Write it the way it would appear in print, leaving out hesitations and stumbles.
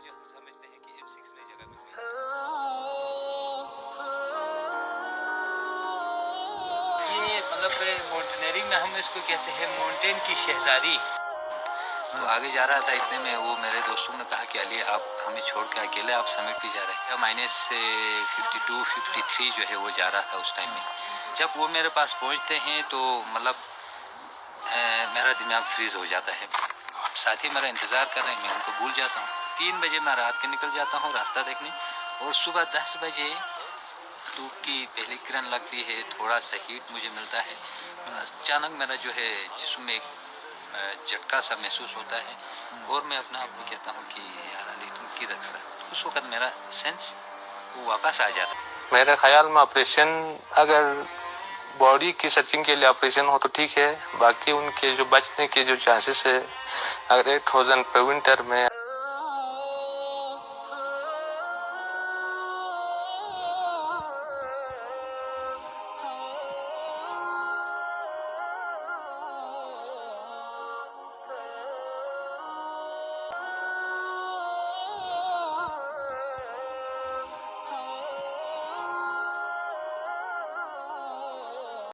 जो हम समझते हैं कि F6 ने जगह मिल गई। ये मतलब माउंटेनियरिंग में हम इसको कहते हैं माउंटेन की शहजादी। तो आगे जा रहा था, इतने में वो मेरे दोस्तों ने कहा कि अली आप हमें छोड़ के अकेले आप समिट पे जा रहे हैं। माइनस से 52 53 जो है वो जा रहा था उस टाइम में। जब वो मेरे पास पहुंचते हैं तो मतलब मेरा दिमाग फ्रीज हो जाता है। साथी मेरा इंतजार कर रहे हैं, मैं उनको भूल जाता हूँ। 3 बजे मैं रात के निकल जाता हूँ रास्ता देखने, और सुबह 10 बजे धूप की पहली किरण लगती है, थोड़ा सा हीट मुझे मिलता है। अचानक मेरा जो है जिस्म में एक झटका सा महसूस होता है, और मैं अपने आप को कहता हूँ कि यार अली तुम किधर खड़ा। उस वक्त मेरा सेंस वो वापस आ जाता है। मेरे ख्याल में ऑपरेशन अगर बॉडी की सर्चिंग के लिए ऑपरेशन हो तो ठीक है, बाकी उनके जो बचने के जो चांसेस है, अगर 8000 पर विंटर में